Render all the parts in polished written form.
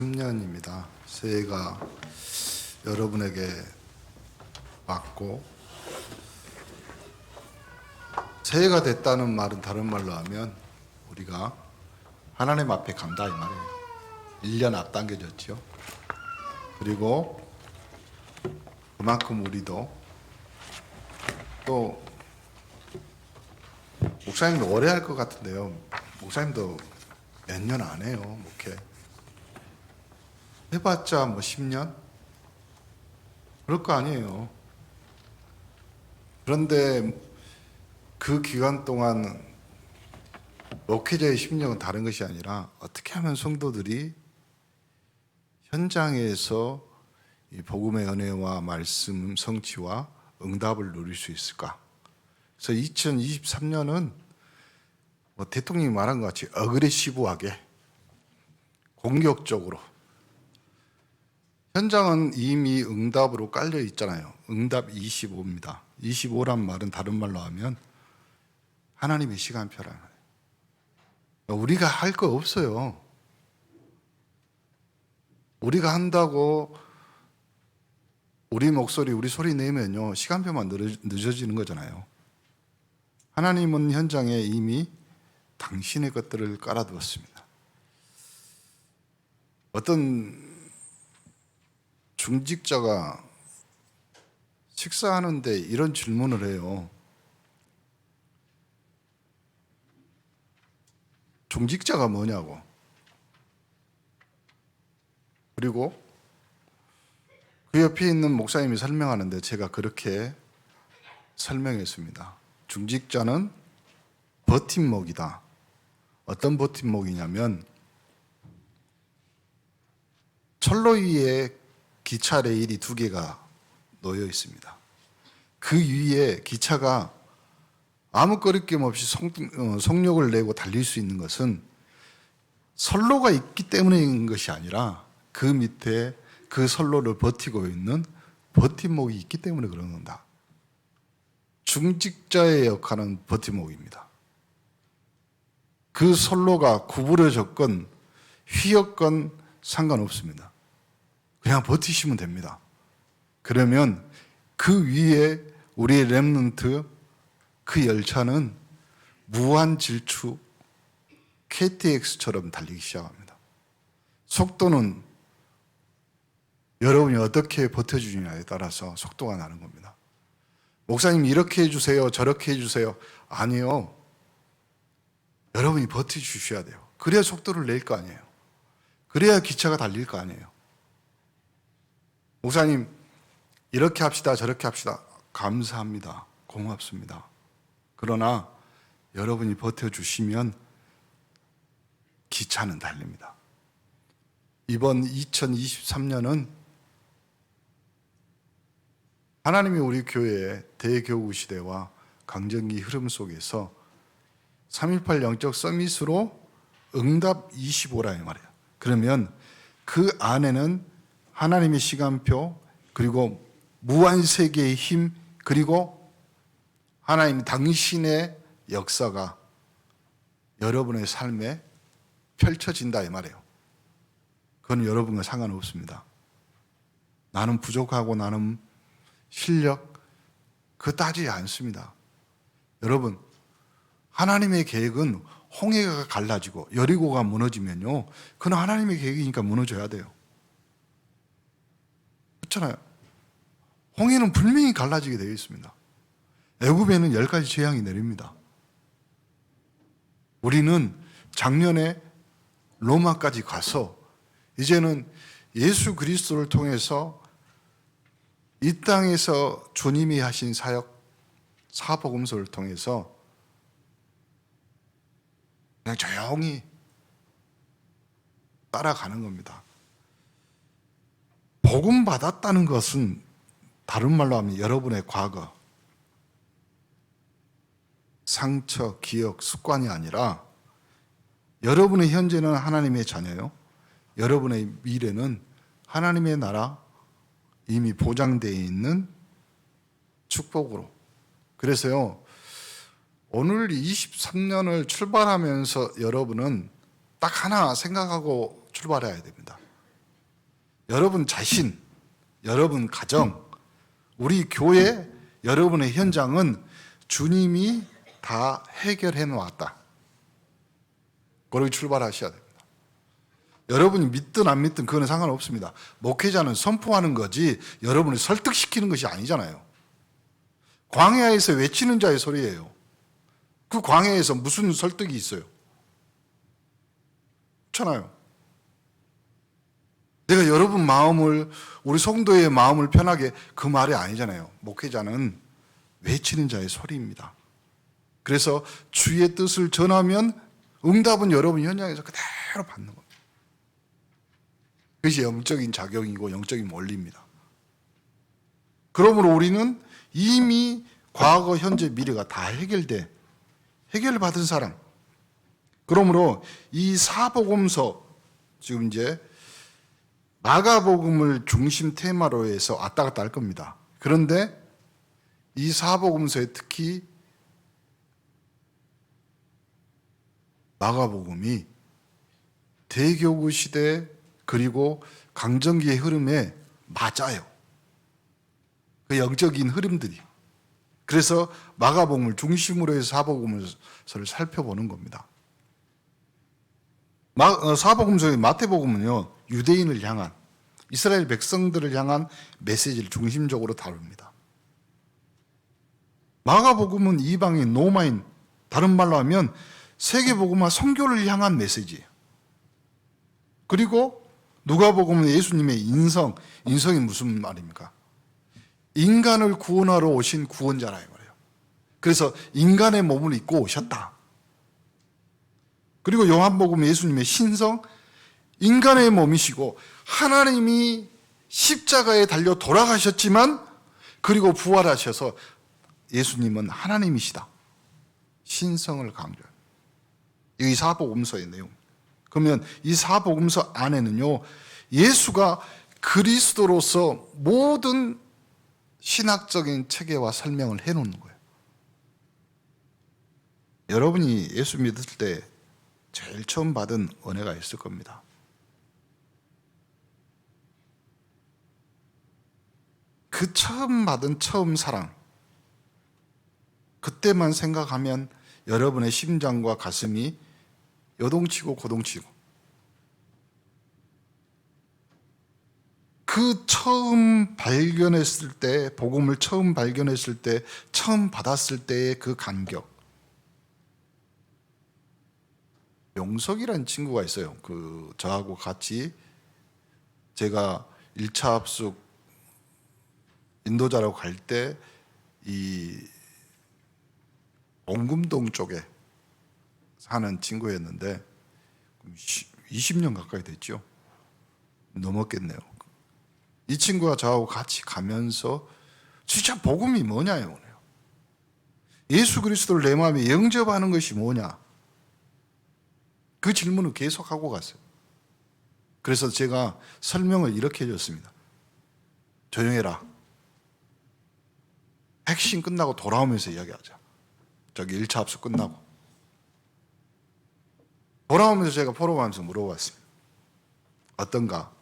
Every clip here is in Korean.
10년입니다. 새해가 여러분에게 왔고, 새해가 됐다는 말은 다른 말로 하면 우리가 하나님 앞에 간다 이 말이에요. 1년 앞당겨졌죠. 그리고 그만큼 우리도 또 목사님도 오래 할 것 같은데요. 목사님도 몇 년 안 해요, 목회. 해봤자 뭐 10년? 그럴 거 아니에요. 그런데 그 기간 동안 목회자의 심령은 다른 것이 아니라 어떻게 하면 성도들이 현장에서 이 복음의 은혜와 말씀 성취와 응답을 누릴 수 있을까? 그래서 2023년은 뭐 대통령이 말한 것 같이 어그레시브하게 공격적으로, 현장은 이미 응답으로 깔려 있잖아요. 응답 25입니다. 25란 말은 다른 말로 하면 하나님의 시간표라는 거예요. 우리가 할 거 없어요. 우리가 한다고 우리 목소리, 우리 소리 내면요, 시간표만 늦어지는 거잖아요. 하나님은 현장에 이미 당신의 것들을 깔아두었습니다. 어떤 중직자가 식사하는데 이런 질문을 해요. 중직자가 뭐냐고. 그리고 그 옆에 있는 목사님이 설명하는데 제가 그렇게 설명했습니다. 중직자는 버팀목이다. 어떤 버팀목이냐면 철로 위에 기차 레일이 2개가 놓여 있습니다. 그 위에 기차가 아무 거리낌 없이 속력을 내고 달릴 수 있는 것은 선로가 있기 때문인 것이 아니라 그 밑에 그 선로를 버티고 있는 버팀목이 있기 때문에 그러는다. 중직자의 역할은 버팀목입니다. 그 선로가 구부러졌건 휘었건 상관없습니다. 그냥 버티시면 됩니다. 그러면 그 위에 우리의 렘넌트, 그 열차는 무한 질주 KTX처럼 달리기 시작합니다. 속도는 여러분이 어떻게 버텨주느냐에 따라서 속도가 나는 겁니다. 목사님 이렇게 해주세요, 저렇게 해주세요. 아니요. 여러분이 버텨주셔야 돼요. 그래야 속도를 낼 거 아니에요. 그래야 기차가 달릴 거 아니에요. 목사님 이렇게 합시다, 저렇게 합시다. 감사합니다. 고맙습니다. 그러나 여러분이 버텨주시면 기차는 달립니다. 이번 2023년은 하나님이 우리 교회의 대교구 시대와 강정기 흐름 속에서 3.18 영적 서밋으로 응답 25라 말이에요. 그러면 그 안에는 하나님의 시간표, 그리고 무한세계의 힘, 그리고 하나님 당신의 역사가 여러분의 삶에 펼쳐진다 이 말이에요. 그건 여러분과 상관없습니다. 나는 부족하고 나는 실력, 그거 따지지 않습니다. 여러분, 하나님의 계획은 홍해가 갈라지고 여리고가 무너지면요, 그건 하나님의 계획이니까 무너져야 돼요. 그렇잖아요. 홍해는 분명히 갈라지게 되어 있습니다. 애굽에는 10가지 재앙이 내립니다. 우리는 작년에 로마까지 가서 이제는 예수 그리스도를 통해서 이 땅에서 주님이 하신 사역, 사복음서를 통해서 그냥 조용히 따라가는 겁니다. 복음 받았다는 것은 다른 말로 하면 여러분의 과거, 상처, 기억, 습관이 아니라 여러분의 현재는 하나님의 자녀요. 여러분의 미래는 하나님의 나라 이미 보장되어 있는 축복으로. 그래서요, 오늘 23년을 출발하면서 여러분은 딱 하나 생각하고 출발해야 됩니다. 여러분 자신, 여러분 가정, 우리 교회, 여러분의 현장은 주님이 다 해결해 놓았다. 그렇게 출발하셔야 됩니다. 여러분이 믿든 안 믿든 그거는 상관없습니다. 목회자는 선포하는 거지 여러분을 설득시키는 것이 아니잖아요. 광야에서 외치는 자의 소리예요. 그 광야에서 무슨 설득이 있어요? 그렇잖아요. 내가 여러분 마음을, 우리 성도의 마음을 편하게, 그 말이 아니잖아요. 목회자는 외치는 자의 소리입니다. 그래서 주의 뜻을 전하면 응답은 여러분 현장에서 그대로 받는 겁니다. 그것이 영적인 작용이고 영적인 원리입니다. 그러므로 우리는 이미 과거, 현재, 미래가 다 해결받은 사람. 그러므로 이 사복음서, 지금 이제 마가복음을 중심 테마로 해서 왔다 갔다 할 겁니다. 그런데 이 사복음서에 특히 마가복음이 대교구 시대 그리고 강점기의 흐름에 맞아요. 그 영적인 흐름들이. 그래서 마가복음을 중심으로 해서 사복음서를 살펴보는 겁니다. 사복음서의 마태복음은요, 유대인을 향한, 이스라엘 백성들을 향한 메시지를 중심적으로 다룹니다. 마가복음은 이방인, 로마인, 다른 말로 하면 세계복음화 선교를 향한 메시지예요. 그리고 누가복음은 예수님의 인성이 무슨 말입니까? 인간을 구원하러 오신 구원자라 말이에요. 그래서 인간의 몸을 입고 오셨다. 그리고 요한복음은 예수님의 신성, 인간의 몸이시고 하나님이 십자가에 달려 돌아가셨지만 그리고 부활하셔서 예수님은 하나님이시다. 신성을 강조해요. 이 사복음서의 내용. 그러면 이 사복음서 안에는요, 예수가 그리스도로서 모든 신학적인 체계와 설명을 해놓는 거예요. 여러분이 예수 믿을 때 제일 처음 받은 은혜가 있을 겁니다. 그 처음 받은 처음 사랑, 그때만 생각하면 여러분의 심장과 가슴이 요동치고 고동치고, 그 처음 발견했을 때, 복음을 처음 발견했을 때, 처음 받았을 때의 그 감격. 용석이라는 친구가 있어요. 저하고 같이 제가 1차 합숙 인도자라고 갈 때 이 옹금동 쪽에 사는 친구였는데 20년 가까이 됐죠. 넘었겠네요. 이 친구가 저하고 같이 가면서 진짜 복음이 뭐냐요. 예수 그리스도를 내 마음에 영접하는 것이 뭐냐. 그 질문을 계속하고 갔어요. 그래서 제가 설명을 이렇게 해줬습니다. 조용해라. 핵심 끝나고 돌아오면서 이야기하자. 저기 1차 합숙 끝나고. 돌아오면서 제가 포럼하면서 물어봤습니다. 어떤가?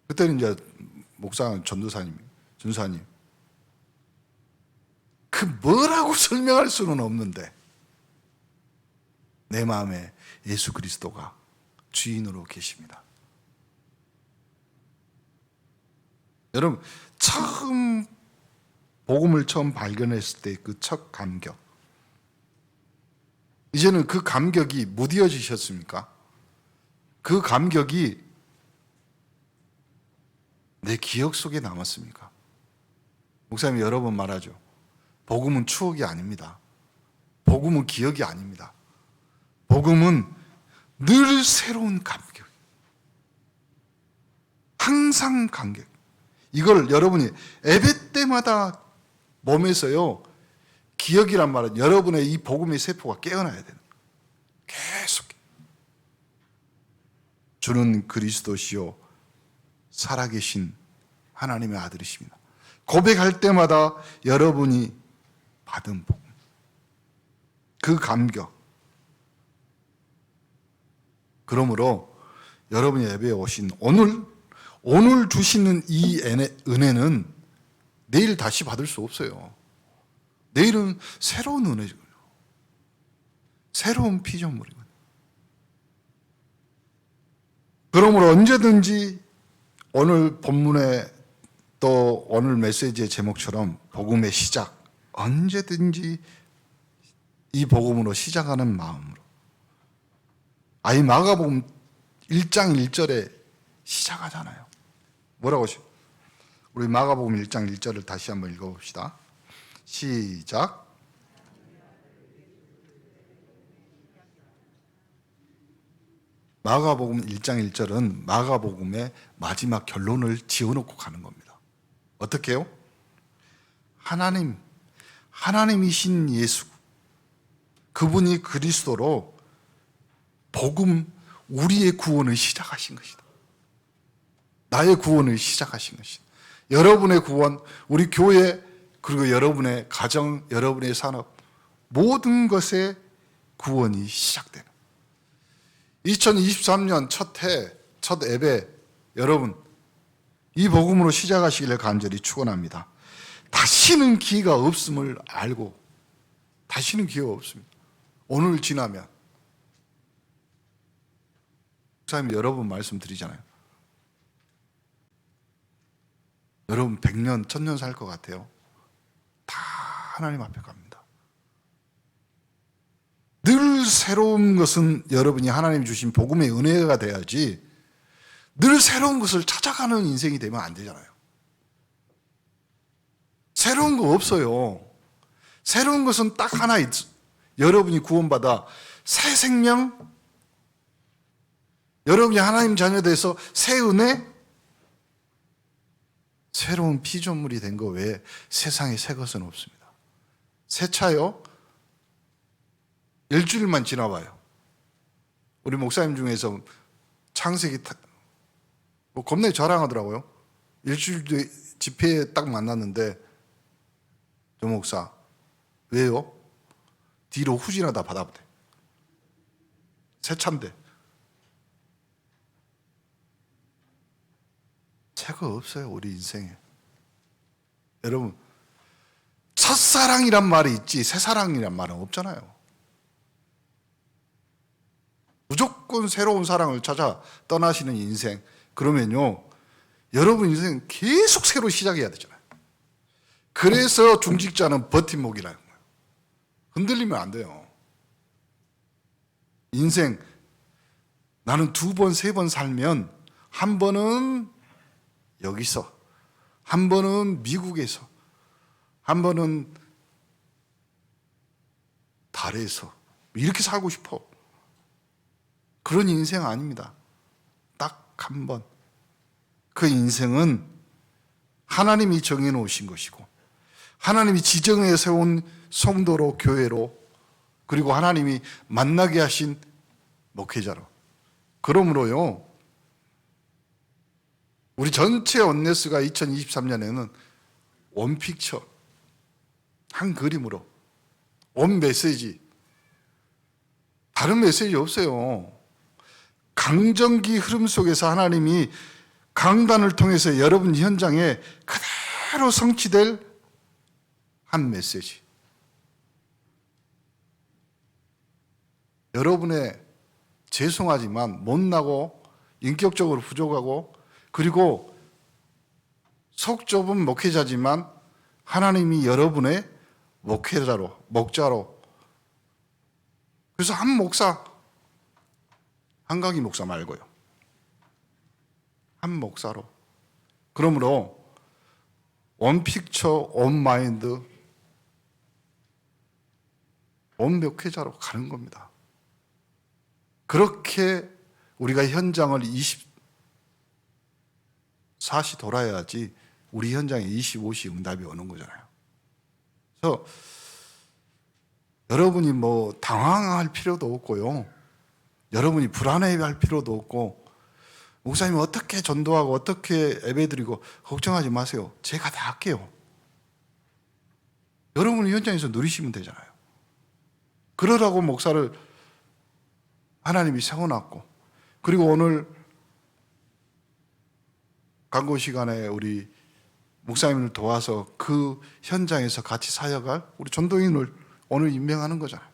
그때는 이제 목사 전도사님, 준사님. 그 뭐라고 설명할 수는 없는데 내 마음에 예수 그리스도가 주인으로 계십니다. 여러분, 복음을 처음 발견했을 때 그 첫 감격. 이제는 그 감격이 무뎌지셨습니까? 그 감격이 내 기억 속에 남았습니까? 목사님이 여러 번 말하죠. 복음은 추억이 아닙니다. 복음은 기억이 아닙니다. 복음은 늘 새로운 감격. 항상 감격. 이걸 여러분이 예배 때마다 몸에서요, 기억이란 말은 여러분의 이 복음의 세포가 깨어나야 되는 거예요. 계속. 주는 그리스도시요 살아계신 하나님의 아들이십니다. 고백할 때마다 여러분이 받은 복음, 그 감격. 그러므로 여러분이 예배에 오신 오늘 주시는 이 은혜는 내일 다시 받을 수 없어요. 내일은 새로운 은혜거든요. 새로운 피조물이거든요. 그러므로 언제든지 오늘 본문에 또 오늘 메시지의 제목처럼 복음의 시작, 언제든지 이 복음으로 시작하는 마음으로, 이 마가복음 1장 1절에 시작하잖아요. 뭐라고 하시죠? 우리 마가복음 1장 1절을 다시 한번 읽어봅시다. 시작. 마가복음 1장 1절은 마가복음의 마지막 결론을 지어놓고 가는 겁니다. 어떻게 해요? 하나님이신 예수, 그분이 그리스도로 복음, 우리의 구원을 시작하신 것이다. 나의 구원을 시작하신 것이다. 여러분의 구원, 우리 교회, 그리고 여러분의 가정, 여러분의 산업, 모든 것의 구원이 시작되는 2023년 첫 예배, 여러분 이 복음으로 시작하시기를 간절히 축원합니다. 다시는 기회가 없음을 알고, 다시는 기회가 없습니다. 오늘 지나면 목사님 여러 번 말씀드리잖아요. 여러분 100년, 1000년 살 것 같아요. 다 하나님 앞에 갑니다. 늘 새로운 것은 여러분이 하나님이 주신 복음의 은혜가 돼야지, 늘 새로운 것을 찾아가는 인생이 되면 안 되잖아요. 새로운 거 없어요. 새로운 것은 딱 하나 있어. 여러분이 구원받아 새 생명, 여러분이 하나님 자녀 돼서 새 은혜, 새로운 피조물이 된 거 외에 세상에 새 것은 없습니다. 새 차요? 일주일만 지나봐요. 우리 목사님 중에서 창세기 겁나게 자랑하더라고요. 일주일 뒤에 집회에 딱 만났는데, 조 목사, 왜요? 뒤로 후진하다 받아보대. 새 차인데. 새가 없어요, 우리 인생에. 여러분, 첫사랑이란 말이 있지 새사랑이란 말은 없잖아요. 무조건 새로운 사랑을 찾아 떠나시는 인생, 그러면요 여러분 인생 계속 새로 시작해야 되잖아요. 그래서 중직자는 버팀목이라는 거예요. 흔들리면 안 돼요. 인생 나는 2번, 3번 살면, 한 번은 여기서, 한 번은 미국에서, 한 번은 달에서, 이렇게 살고 싶어. 그런 인생 아닙니다. 딱 한 번. 그 인생은 하나님이 정해놓으신 것이고, 하나님이 지정해 세운 성도로, 교회로, 그리고 하나님이 만나게 하신 목회자로. 그러므로요, 우리 전체 원네스가 2023년에는 원픽처, 한 그림으로, 원 메시지, 다른 메시지 없어요. 강정기 흐름 속에서 하나님이 강단을 통해서 여러분 현장에 그대로 성취될 한 메시지. 여러분의 죄송하지만 못나고 인격적으로 부족하고, 그리고 속 좁은 목회자지만 하나님이 여러분의 목회자로, 목자로. 그래서 한 목사, 한강희 목사 말고요, 한 목사로. 그러므로 원픽처, 원마인드, 원목회자로 가는 겁니다. 그렇게 우리가 현장을 24시 돌아야지 우리 현장에 25시 응답이 오는 거잖아요. 그래서 여러분이 뭐 당황할 필요도 없고요, 여러분이 불안해할 필요도 없고, 목사님이 어떻게 전도하고 어떻게 예배드리고 걱정하지 마세요. 제가 다 할게요. 여러분이 현장에서 누리시면 되잖아요. 그러라고 목사를 하나님이 세워놨고, 그리고 오늘 광고 시간에 우리 목사님을 도와서 그 현장에서 같이 사역할 우리 전도인을 오늘 임명하는 거잖아요.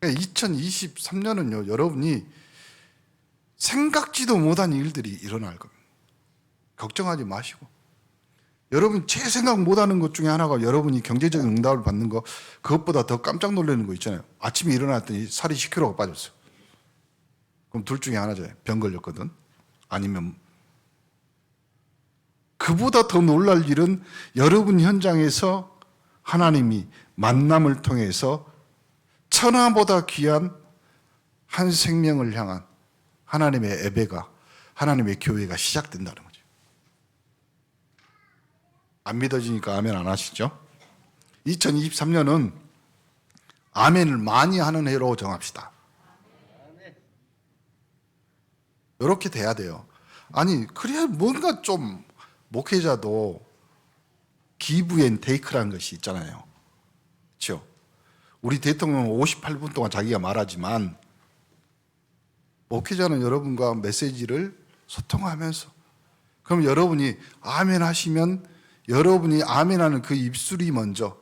2023년은요, 여러분이 생각지도 못한 일들이 일어날 겁니다. 걱정하지 마시고. 여러분 제 생각 못하는 것 중에 하나가 여러분이 경제적인 응답을 받는 거, 그것보다 더 깜짝 놀라는 거 있잖아요. 아침에 일어났더니 살이 10kg가 빠졌어요. 그럼 둘 중에 하나죠. 병 걸렸거든. 아니면 그보다 더 놀랄 일은 여러분 현장에서 하나님이 만남을 통해서 천하보다 귀한 한 생명을 향한 하나님의 예배가, 하나님의 교회가 시작된다는 거죠. 안 믿어지니까 아멘 안 하시죠? 2023년은 아멘을 많이 하는 해로 정합시다. 이렇게 돼야 돼요. 아니, 그래야 뭔가 좀, 목회자도 기브 앤 테이크라는 것이 있잖아요. 그렇죠? 우리 대통령은 58분 동안 자기가 말하지만 목회자는 여러분과 메시지를 소통하면서, 그럼 여러분이 아멘 하시면 여러분이 아멘하는 그 입술이 먼저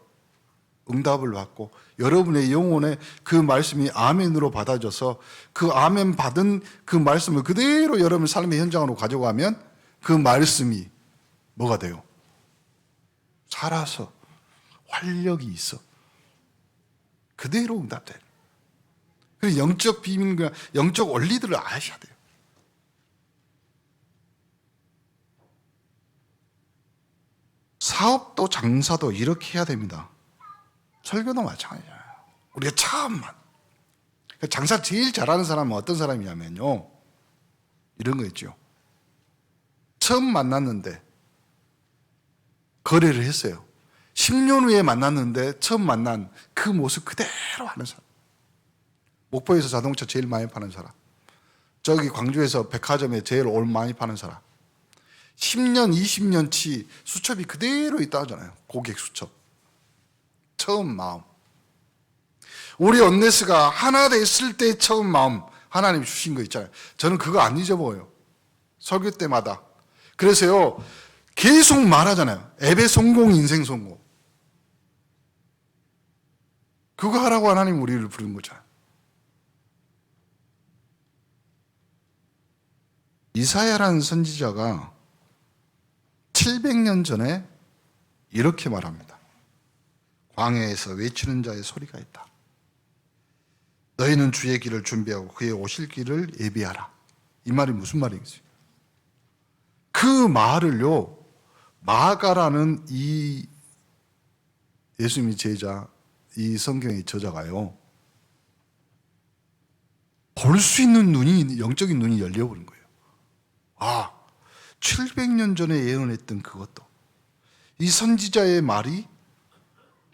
응답을 받고 여러분의 영혼에 그 말씀이 아멘으로 받아져서 그 아멘 받은 그 말씀을 그대로 여러분 삶의 현장으로 가져가면 그 말씀이 뭐가 돼요? 살아서 활력이 있어. 그대로 응답돼요. 그래서 영적 비밀과 영적 원리들을 아셔야 돼요. 사업도 장사도 이렇게 해야 됩니다. 설교도 마찬가지잖아요. 우리가 처음만. 장사 제일 잘하는 사람은 어떤 사람이냐면요, 이런 거 있죠. 처음 만났는데 거래를 했어요. 10년 후에 만났는데 처음 만난 그 모습 그대로 하는 사람. 목포에서 자동차 제일 많이 파는 사람, 저기 광주에서 백화점에 제일 올 많이 파는 사람, 10년, 20년치 수첩이 그대로 있다 하잖아요. 고객 수첩. 처음 마음. 우리 언네스가 하나 됐을 때 처음 마음, 하나님 주신 거 있잖아요. 저는 그거 안 잊어버려요. 설교 때마다. 그래서요, 계속 말하잖아요. 예배 성공, 인생 성공. 그거 하라고 하나님 우리를 부른 거잖아요. 이사야라는 선지자가 700년 전에 이렇게 말합니다. 광야에서 외치는 자의 소리가 있다. 너희는 주의 길을 준비하고 그의 오실 길을 예비하라. 이 말이 무슨 말이겠어요? 그 말을요, 마가라는 이 예수님의 제자, 이 성경의 저자가요, 볼 수 있는 눈이, 영적인 눈이 열려버린 거예요. 아, 700년 전에 예언했던 그것도, 이 선지자의 말이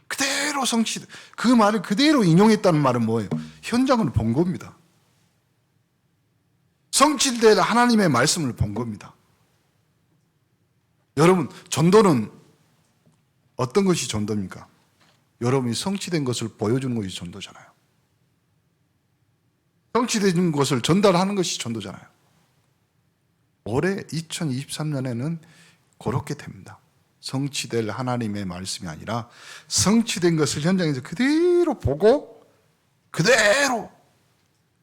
그대로 성취돼. 그 말을 그대로 인용했다는 말은 뭐예요? 현장을 본 겁니다. 성취될 하나님의 말씀을 본 겁니다. 여러분, 전도는 어떤 것이 전도입니까? 여러분이 성취된 것을 보여주는 것이 전도잖아요. 성취된 것을 전달하는 것이 전도잖아요. 올해 2023년에는 그렇게 됩니다. 성취될 하나님의 말씀이 아니라 성취된 것을 현장에서 그대로 보고 그대로.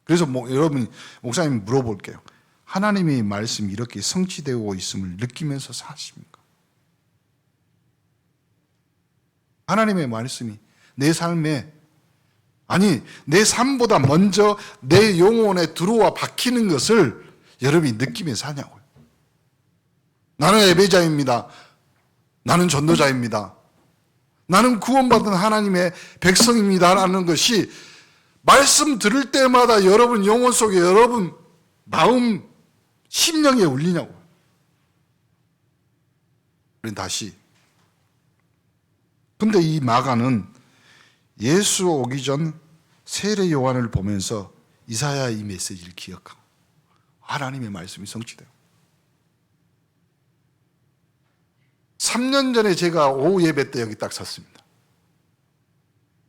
그래서 여러분, 목사님 물어볼게요. 하나님의 말씀이 이렇게 성취되고 있음을 느끼면서 사십니까? 하나님의 말씀이 내 삶에, 아니 내 삶보다 먼저 내 영혼에 들어와 박히는 것을 여러분이 느끼면서 사냐고요. 나는 예배자입니다. 나는 전도자입니다. 나는 구원받은 하나님의 백성입니다 라는 것이 말씀 들을 때마다 여러분 영혼 속에, 여러분 마음 심령에 울리냐고요. 우린 다시, 근데 이 마가는 예수 오기 전 세례 요한을 보면서 이사야 이 메시지를 기억하고 하나님의 말씀이 성취돼요. 3년 전에 제가 오후 예배 때 여기 딱 섰습니다.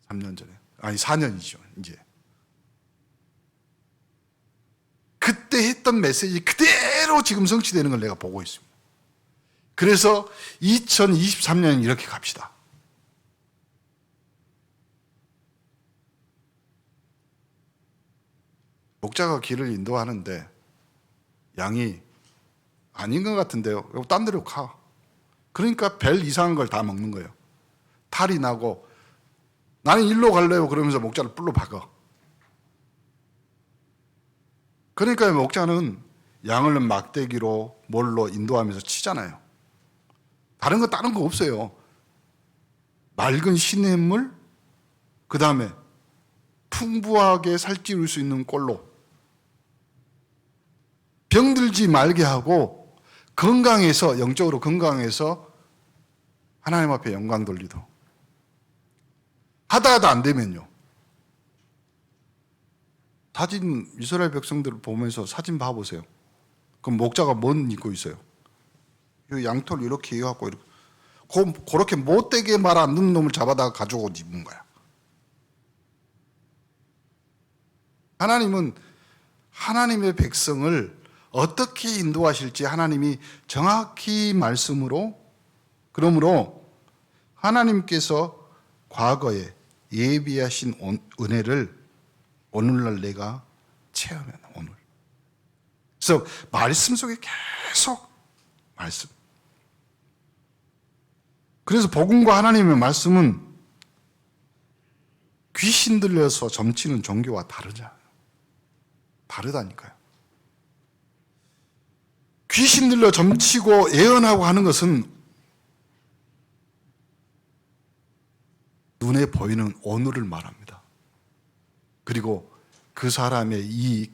3년 전에. 아니 4년이죠 이제. 그때 했던 메시지 그대로 그대로 지금 성취되는 걸 내가 보고 있습니다. 그래서 2023년 이렇게 갑시다. 목자가 길을 인도하는데 양이 아닌 것 같은데요. 딴 데로 가. 그러니까 별 이상한 걸 다 먹는 거예요. 탈이 나고 나는 일로 갈래요 그러면서 목자를 뿔로 박아. 그러니까 목자는 양을 막대기로 뭘로 인도하면서 치잖아요. 다른 거 없어요. 맑은 시냇물, 그 다음에 풍부하게 살찌울 수 있는 꼴로 병들지 말게 하고 건강해서, 영적으로 건강해서 하나님 앞에 영광 돌리도록. 하다 안 되면요. 사진, 이스라엘 백성들을 보면서 사진 봐보세요. 그럼 목자가 뭔 입고 있어요? 이 양털 이렇게 해갖고 이렇게. 그렇게 못되게 말 안 듣는 놈을 잡아다가 가지고 입은 거야. 하나님은 하나님의 백성을 어떻게 인도하실지 하나님이 정확히 말씀으로, 그러므로 하나님께서 과거에 예비하신 은혜를 오늘날 내가 체험해. 오늘. 그래서 말씀 속에 계속 말씀. 그래서 복음과 하나님의 말씀은 귀신 들려서 점치는 종교와 다르잖아요. 다르다니까요. 귀신 들려 점치고 예언하고 하는 것은 눈에 보이는 오늘을 말합니다. 그리고 그 사람의 이익,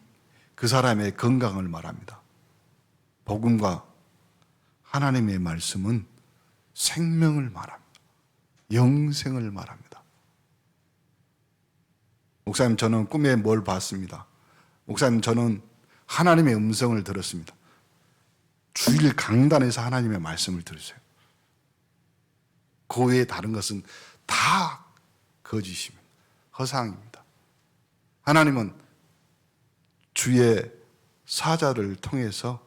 그 사람의 건강을 말합니다. 복음과 하나님의 말씀은 생명을 말합니다. 영생을 말합니다. 목사님, 저는 꿈에 뭘 봤습니다. 목사님, 저는 하나님의 음성을 들었습니다. 주일 강단에서 하나님의 말씀을 들으세요. 그 외에 다른 것은 다 거짓입니다. 허상입니다. 하나님은 주의 사자를 통해서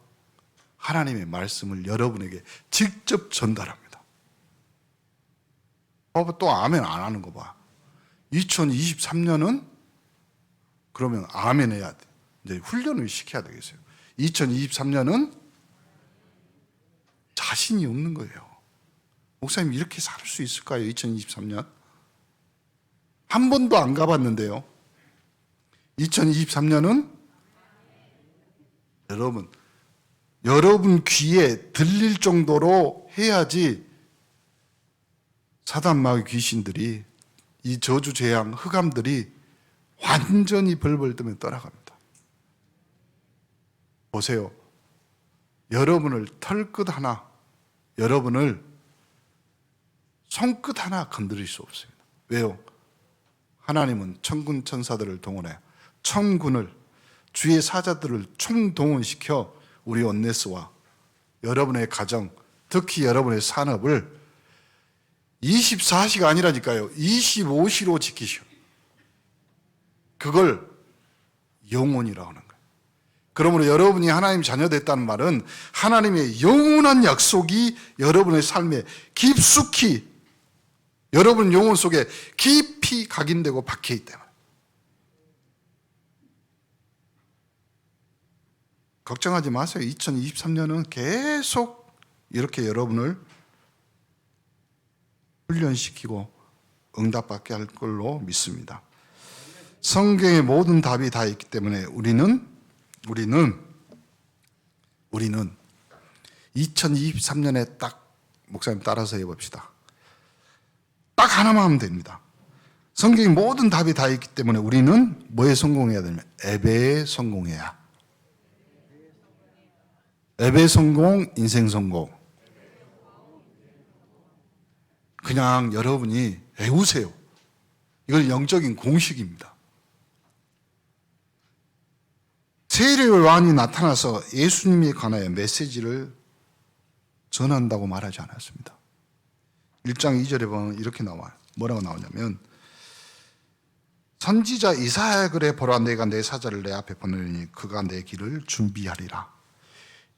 하나님의 말씀을 여러분에게 직접 전달합니다. 또 아멘 안 하는 거 봐. 2023년은 그러면 아멘 해야 돼. 이제 훈련을 시켜야 되겠어요. 2023년은 자신이 없는 거예요. 목사님, 이렇게 살 수 있을까요? 2023년? 한 번도 안 가봤는데요. 2023년은 여러분 귀에 들릴 정도로 해야지 사단 마귀 귀신들이, 이 저주 재앙 흑암들이 완전히 벌벌 떠면 떠나갑니다. 보세요. 여러분을 털끝 하나, 여러분을 손끝 하나 건드릴 수 없습니다. 왜요? 하나님은 천군 천사들을 동원해 천군을, 주의 사자들을 총동원시켜 우리 온네스와 여러분의 가정, 특히 여러분의 산업을 24시가 아니라니까요. 25시로 지키시오. 그걸 영혼이라고 하는 거예요. 그러므로 여러분이 하나님 자녀 됐다는 말은 하나님의 영원한 약속이 여러분의 삶에 깊숙이, 여러분 영혼 속에 깊이 각인되고 박혀있기 때문에. 걱정하지 마세요. 2023년은 계속 이렇게 여러분을 훈련시키고 응답받게 할 걸로 믿습니다. 성경의 모든 답이 다 있기 때문에 우리는 2023년에 딱, 목사님 따라서 해봅시다. 딱 하나만 하면 됩니다. 성경의 모든 답이 다 있기 때문에 우리는 뭐에 성공해야 되냐면 예배에 성공해야. 예배 성공, 인생 성공. 그냥 여러분이 외우세요. 이건 영적인 공식입니다. 세례의 왕이 나타나서 예수님에 관하여 메시지를 전한다고 말하지 않았습니다. 1장 2절에 보면 이렇게 나와요. 뭐라고 나오냐면, 선지자 이사야 그래 보라, 내가 내 사자를 내 앞에 보내니 그가 내 길을 준비하리라.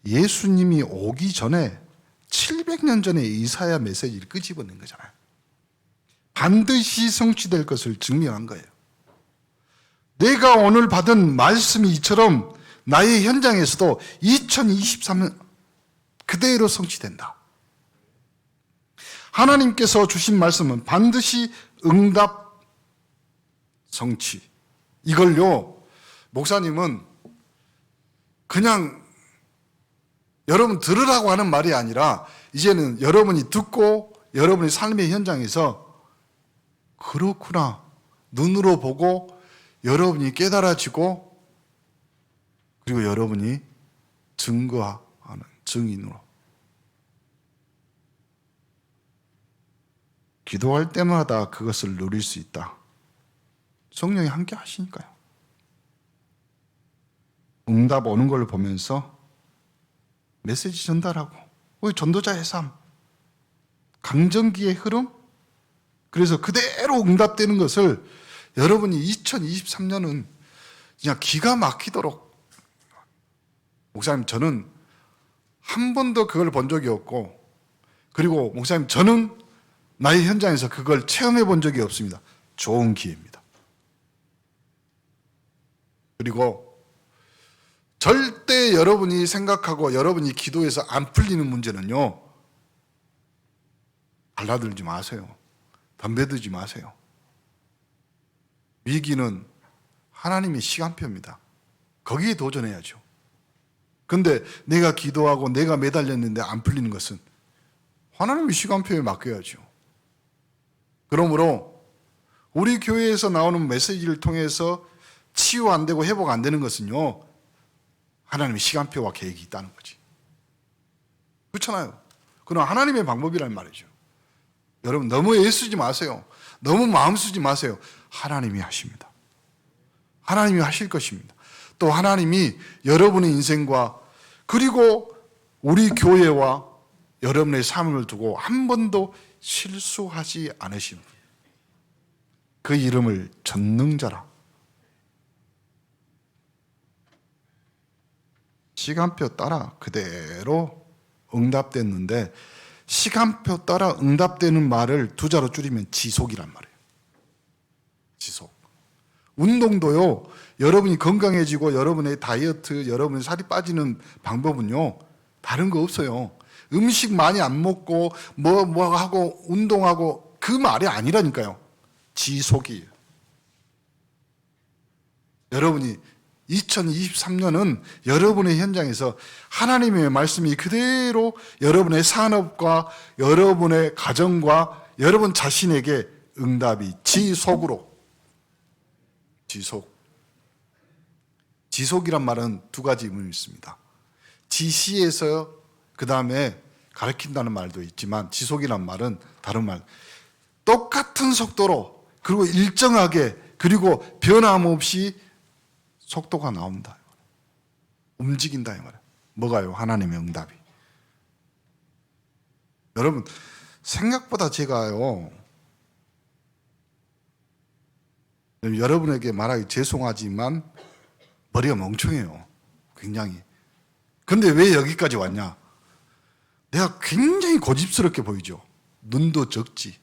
예수님이 오기 전에 700년 전에 이사야 메시지를 끄집어낸 거잖아요. 반드시 성취될 것을 증명한 거예요. 내가 오늘 받은 말씀이 이처럼 나의 현장에서도 2023년 그대로 성취된다. 하나님께서 주신 말씀은 반드시 응답, 성취. 이걸요, 목사님은 그냥 여러분 들으라고 하는 말이 아니라 이제는 여러분이 듣고 여러분의 삶의 현장에서 그렇구나, 눈으로 보고 여러분이 깨달아지고 그리고 여러분이 증거하는 증인으로 기도할 때마다 그것을 누릴 수 있다. 성령이 함께 하시니까요. 응답 오는 걸 보면서 메시지 전달하고 우리 전도자의 삶, 강정기의 흐름, 그래서 그대로 응답되는 것을 여러분이 2023년은 그냥 기가 막히도록, 목사님 저는 한 번도 그걸 본 적이 없고, 그리고 목사님 저는 나의 현장에서 그걸 체험해 본 적이 없습니다. 좋은 기회입니다. 그리고 절대 여러분이 생각하고 여러분이 기도해서 안 풀리는 문제는요, 달라들지 마세요. 덤벼들지 마세요. 위기는 하나님의 시간표입니다. 거기에 도전해야죠. 근데 내가 기도하고 내가 매달렸는데 안 풀리는 것은 하나님의 시간표에 맡겨야죠. 그러므로 우리 교회에서 나오는 메시지를 통해서 치유 안 되고 회복 안 되는 것은요, 하나님의 시간표와 계획이 있다는 거지. 그렇잖아요. 그럼 하나님의 방법이란 말이죠. 여러분 너무 애쓰지 마세요. 너무 마음 쓰지 마세요. 하나님이 하십니다. 하나님이 하실 것입니다. 또 하나님이 여러분의 인생과 그리고 우리 교회와 여러분의 삶을 두고 한 번도 실수하지 않으신 분, 그 이름을 전능자라. 시간표 따라 그대로 응답됐는데, 시간표 따라 응답되는 말을 두 자로 줄이면 지속이란 말이에요. 지속. 운동도요, 여러분이 건강해지고 여러분의 다이어트, 여러분의 살이 빠지는 방법은요, 다른 거 없어요. 음식 많이 안 먹고 뭐 하고 운동하고 그 말이 아니라니까요. 지속이에요. 여러분이 2023년은 여러분의 현장에서 하나님의 말씀이 그대로 여러분의 산업과 여러분의 가정과 여러분 자신에게 응답이 지속으로. 지속이란 말은 두 가지 의미가 있습니다. 지시에서 그 다음에 가르친다는 말도 있지만, 지속이란 말은 다른 말, 똑같은 속도로 그리고 일정하게 그리고 변함없이 속도가 나온다, 움직인다 이 말이에요. 뭐가요? 하나님의 응답이. 여러분 생각보다 제가요, 여러분에게 말하기 죄송하지만 머리가 멍청해요. 굉장히. 근데 왜 여기까지 왔냐? 내가 굉장히 고집스럽게 보이죠. 눈도 적지,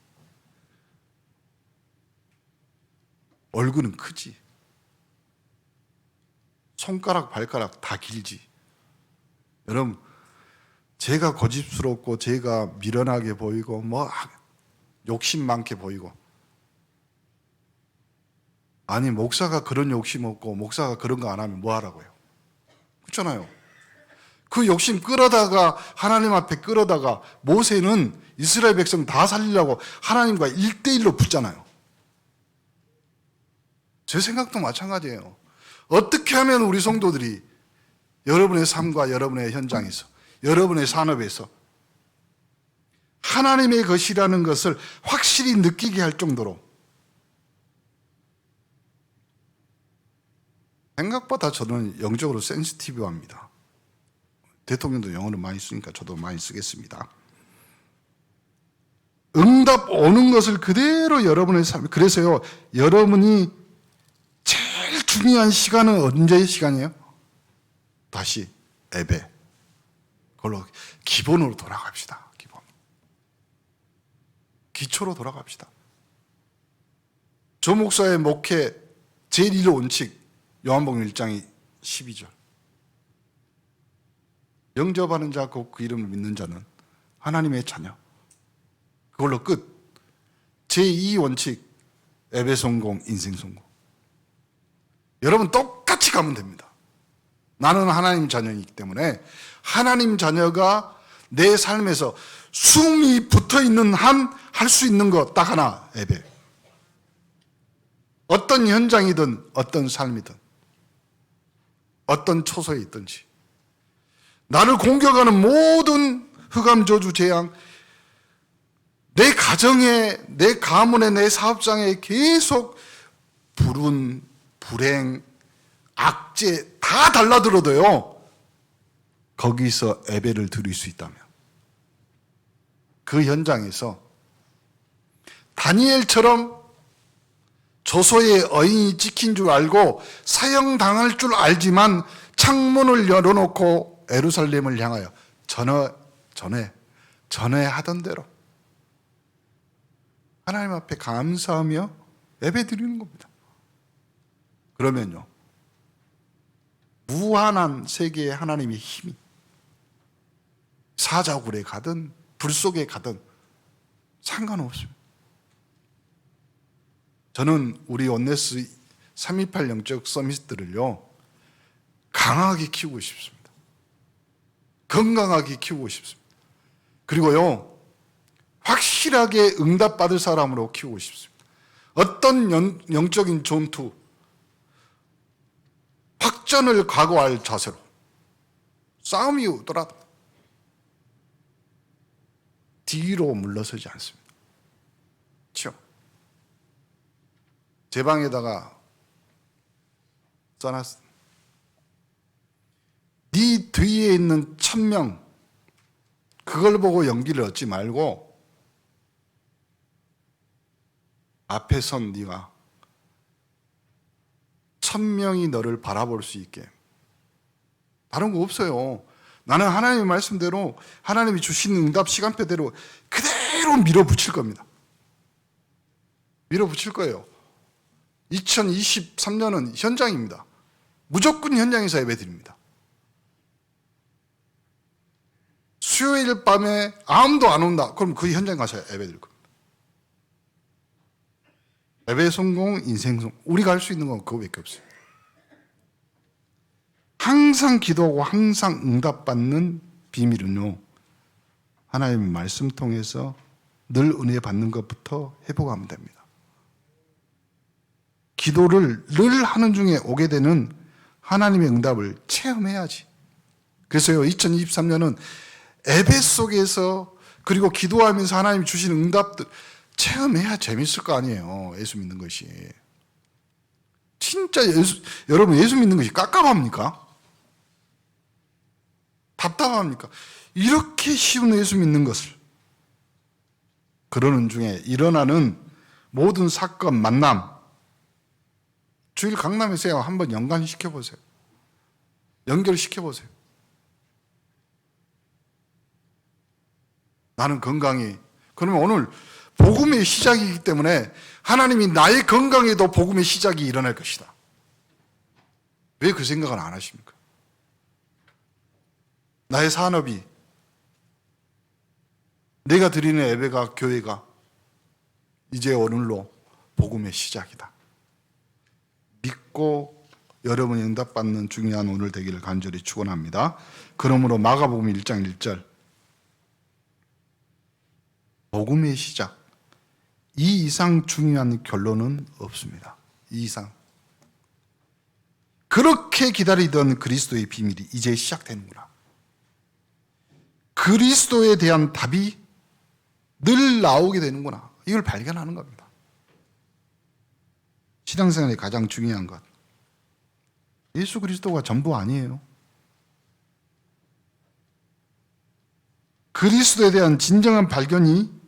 얼굴은 크지, 손가락 발가락 다 길지. 여러분 제가 고집스럽고 제가 미련하게 보이고 뭐 욕심 많게 보이고, 아니 목사가 그런 욕심 없고 목사가 그런 거 안 하면 뭐 하라고요? 그렇잖아요. 그 욕심 끌어다가 하나님 앞에 끌어다가 모세는 이스라엘 백성 다 살리려고 하나님과 1대1로 붙잖아요. 제 생각도 마찬가지예요. 어떻게 하면 우리 성도들이 여러분의 삶과 여러분의 현장에서, 여러분의 산업에서 하나님의 것이라는 것을 확실히 느끼게 할 정도로, 생각보다 저는 영적으로 센시티브합니다. 대통령도 영어를 많이 쓰니까 저도 많이 쓰겠습니다. 응답 오는 것을 그대로 여러분의 삶, 그래서요, 여러분이 제일 중요한 시간은 언제의 시간이에요? 다시 예배. 그걸로 기본으로 돌아갑시다. 기본. 기초로 돌아갑시다. 조 목사의 목회 제1 원칙 요한복음 1장 12절. 영접하는 자 곧 그 이름을 믿는 자는 하나님의 자녀. 그걸로 끝. 제2 원칙 예배 성공, 인생 성공. 여러분 똑같이 가면 됩니다. 나는 하나님 자녀이기 때문에 하나님 자녀가 내 삶에서 숨이 붙어있는 한 할 수 있는 것 딱 하나, 예배. 어떤 현장이든 어떤 삶이든 어떤 초소에 있든지 나를 공격하는 모든 흑암, 저주, 재앙, 내 가정에, 내 가문에, 내 사업장에 계속 불운, 불행, 악재 다 달라들어도요, 거기서 예배를 드릴 수 있다면 그 현장에서 다니엘처럼 조소의 어인이 찍힌 줄 알고 사형당할 줄 알지만 창문을 열어놓고 예루살렘을 향하여 전에 하던 대로 하나님 앞에 감사하며 예배 드리는 겁니다. 그러면요, 무한한 세계의 하나님의 힘이 사자굴에 가든 불 속에 가든 상관없습니다. 저는 우리 원네스 328 영적 서밋들을요, 강하게 키우고 싶습니다. 건강하게 키우고 싶습니다. 그리고요, 확실하게 응답받을 사람으로 키우고 싶습니다. 어떤 영적인 전투, 확전을 각오할 자세로 싸움이 오더라도 뒤로 물러서지 않습니다. 그렇죠? 제 방에다가 써놨습니다. 네 뒤에 있는 1000명 그걸 보고 용기를 얻지 말고 앞에 선 네가 1000명이 너를 바라볼 수 있게. 다른 거 없어요. 나는 하나님의 말씀대로 하나님이 주신 응답 시간표대로 그대로 밀어붙일 겁니다. 밀어붙일 거예요. 2023년은 현장입니다. 무조건 현장에서 예배드립니다. 수요일 밤에 아무도 안 온다. 그럼 그 현장 가서 예배드릴 겁니다. 예배 성공, 인생 성공. 우리가 할 수 있는 건 그거밖에 없어요. 항상 기도하고 항상 응답받는 비밀은요, 하나님의 말씀 통해서 늘 은혜 받는 것부터 회복하면 됩니다. 기도를 늘 하는 중에 오게 되는 하나님의 응답을 체험해야지. 그래서요, 2023년은 예배 속에서 그리고 기도하면서 하나님이 주신 응답들 체험해야 재밌을 거 아니에요. 예수 믿는 것이. 진짜 여러분 예수 믿는 것이 깝깝합니까? 답답합니까? 이렇게 쉬운 예수 믿는 것을 그러는 중에 일어나는 모든 사건, 만남, 주일 강남에서 한번 연관시켜보세요. 연결시켜보세요. 나는 건강이, 그러면 오늘 복음의 시작이기 때문에 하나님이 나의 건강에도 복음의 시작이 일어날 것이다. 왜 그 생각을 안 하십니까? 나의 산업이, 내가 드리는 예배가, 교회가 이제 오늘로 복음의 시작이다. 믿고 여러분이 응답받는 중요한 오늘 되기를 간절히 축원합니다. 그러므로 마가복음 1장 1절 복음의 시작, 이 이상 중요한 결론은 없습니다. 이 이상. 그렇게 기다리던 그리스도의 비밀이 이제 시작되는구나. 그리스도에 대한 답이 늘 나오게 되는구나. 이걸 발견하는 겁니다. 신앙생활의 가장 중요한 것, 예수 그리스도가 전부 아니에요. 그리스도에 대한 진정한 발견이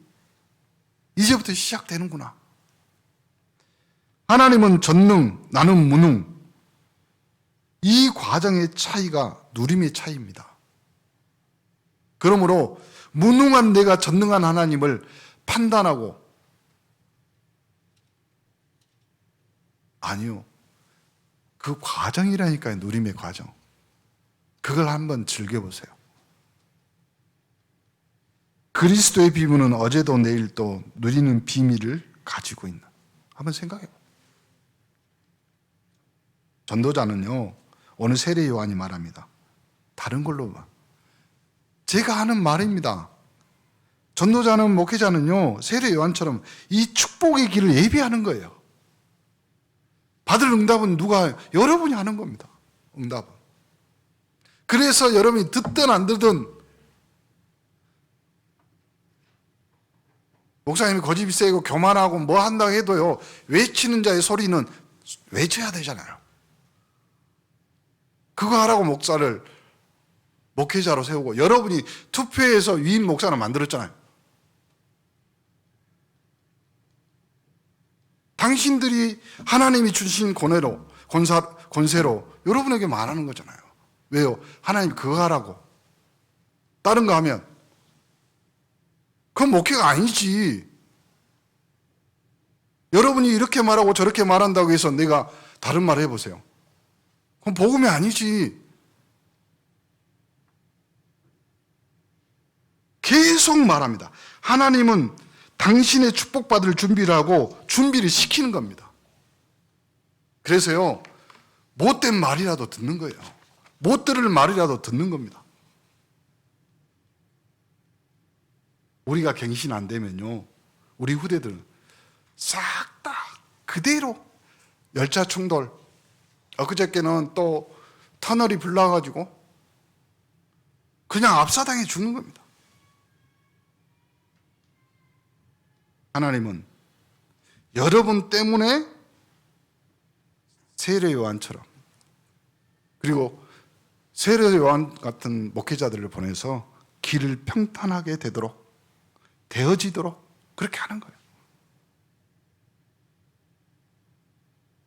이제부터 시작되는구나. 하나님은 전능, 나는 무능. 이 과정의 차이가 누림의 차이입니다. 그러므로 무능한 내가 전능한 하나님을 판단하고, 아니요, 그 과정이라니까요. 누림의 과정. 그걸 한번 즐겨보세요. 그리스도의 비밀은 어제도 내일도 누리는 비밀을 가지고 있는, 한번 생각해봐요. 전도자는요, 오늘 세례 요한이 말합니다. 다른 걸로 봐. 제가 하는 말입니다. 전도자는, 목회자는요, 세례 요한처럼 이 축복의 길을 예비하는 거예요. 받을 응답은 누가? 여러분이 하는 겁니다. 응답은. 그래서 여러분이 듣든 안 듣든, 목사님이 고집이 세고 교만하고 뭐 한다고 해도요, 외치는 자의 소리는 외쳐야 되잖아요. 그거 하라고 목회자로 세우고, 여러분이 투표해서 위임 목사를 만들었잖아요. 당신들이 하나님이 주신 권세로 여러분에게 말하는 거잖아요. 왜요? 하나님 그거 하라고. 다른 거 하면 그건 목회가 아니지. 여러분이 이렇게 말하고 저렇게 말한다고 해서 내가 다른 말 해보세요. 그건 복음이 아니지. 계속 말합니다. 하나님은 당신의 축복받을 준비를 하고 준비를 시키는 겁니다. 그래서요, 못된 말이라도 듣는 거예요. 못 들을 말이라도 듣는 겁니다. 우리가 갱신 안 되면요, 우리 후대들은 싹 다 그대로 열차 충돌, 엊그저께는 또 터널이 불나가지고 그냥 압사당해 죽는 겁니다. 하나님은 여러분 때문에 세례 요한처럼, 그리고 세례 요한 같은 목회자들을 보내서 길을 평탄하게 되어지도록 그렇게 하는 거예요.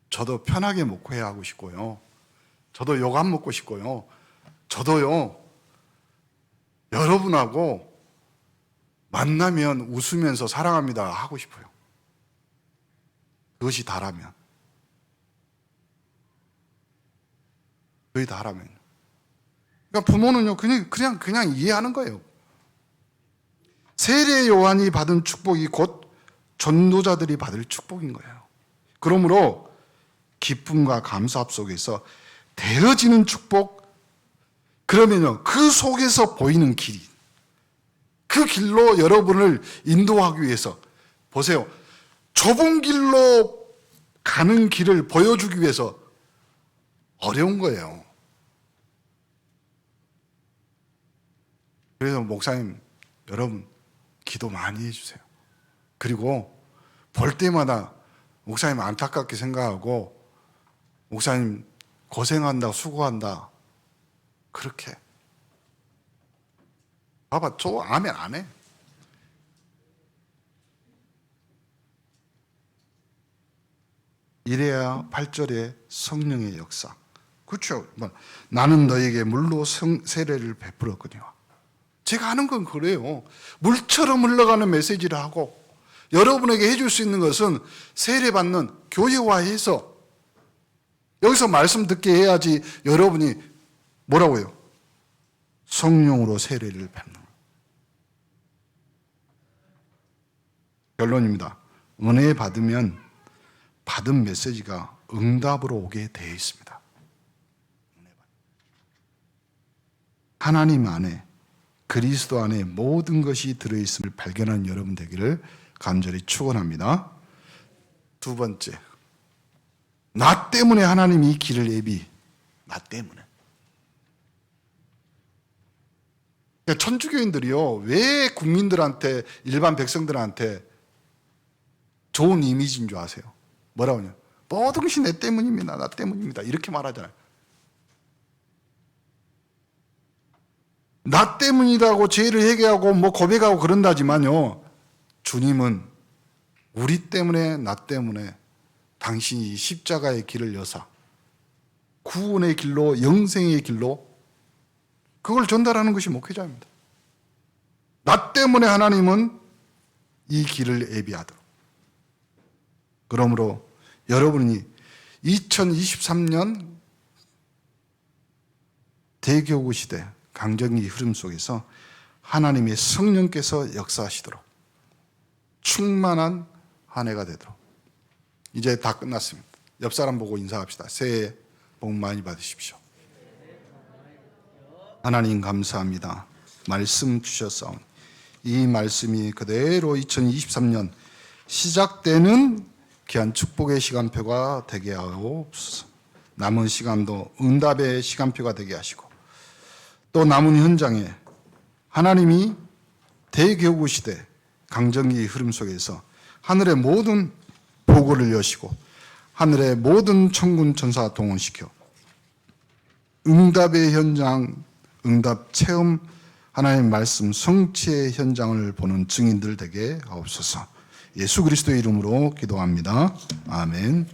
저도 편하게 목회하고 싶고요. 저도 욕 안 먹고 싶고요. 저도요, 여러분하고 만나면 웃으면서 사랑합니다 하고 싶어요. 그것이 다라면. 그게 다라면. 그러니까 부모는요, 그냥 이해하는 거예요. 세례 요한이 받은 축복이 곧 전도자들이 받을 축복인 거예요. 그러므로 기쁨과 감사합 속에서 되어지는 축복, 그러면요, 그 속에서 보이는 길이, 그 길로 여러분을 인도하기 위해서, 보세요, 좁은 길로 가는 길을 보여주기 위해서 어려운 거예요. 그래서 목사님, 여러분 기도 많이 해주세요. 그리고 볼 때마다 목사님 안타깝게 생각하고, 목사님 고생한다, 수고한다, 그렇게. 봐봐, 저 아멘 안 해. 이래야 8절에 성령의 역사. 그렇죠. 나는 너에게 물로 세례를 베풀었거니와. 제가 하는 건 그래요. 물처럼 흘러가는 메시지를 하고, 여러분에게 해줄 수 있는 것은 세례받는 교회화해서, 여기서 말씀 듣게 해야지 여러분이 뭐라고요? 성령으로 세례를 뵙는. 결론입니다. 은혜 받으면 받은 메시지가 응답으로 오게 되어 있습니다. 하나님 안에, 그리스도 안에 모든 것이 들어있음을 발견한 여러분 되기를 간절히 축원합니다. 두 번째, 나 때문에 하나님이 이 길을 나 때문에. 그러니까 천주교인들이요, 왜 국민들한테, 일반 백성들한테 좋은 이미지인 줄 아세요? 뭐라고 하냐? 모든 것이 내 때문입니다. 나 때문입니다. 이렇게 말하잖아요. 나 때문이라고 죄를 회개하고 뭐 고백하고 그런다지만요, 주님은 우리 때문에, 나 때문에 당신이 십자가의 길을 여사 구원의 길로, 영생의 길로, 그걸 전달하는 것이 목회자입니다. 나 때문에 하나님은 이 길을 예비하도록. 그러므로 여러분이 2023년 대교구 시대 강정기 흐름 속에서 하나님의 성령께서 역사하시도록 충만한 한 해가 되도록. 이제 다 끝났습니다. 옆 사람 보고 인사합시다. 새해 복 많이 받으십시오. 하나님 감사합니다. 말씀 주셨사오니 이 말씀이 그대로 2023년 시작되는 귀한 축복의 시간표가 되게 하옵소서. 남은 시간도 응답의 시간표가 되게 하시고 또 남은 현장에 하나님이 대교구 시대 강정기 흐름 속에서 하늘의 모든 보고를 여시고 하늘의 모든 천군 천사 동원시켜 응답의 현장, 응답 체험, 하나님의 말씀 성취의 현장을 보는 증인들 되게 하옵소서. 예수 그리스도의 이름으로 기도합니다. 아멘.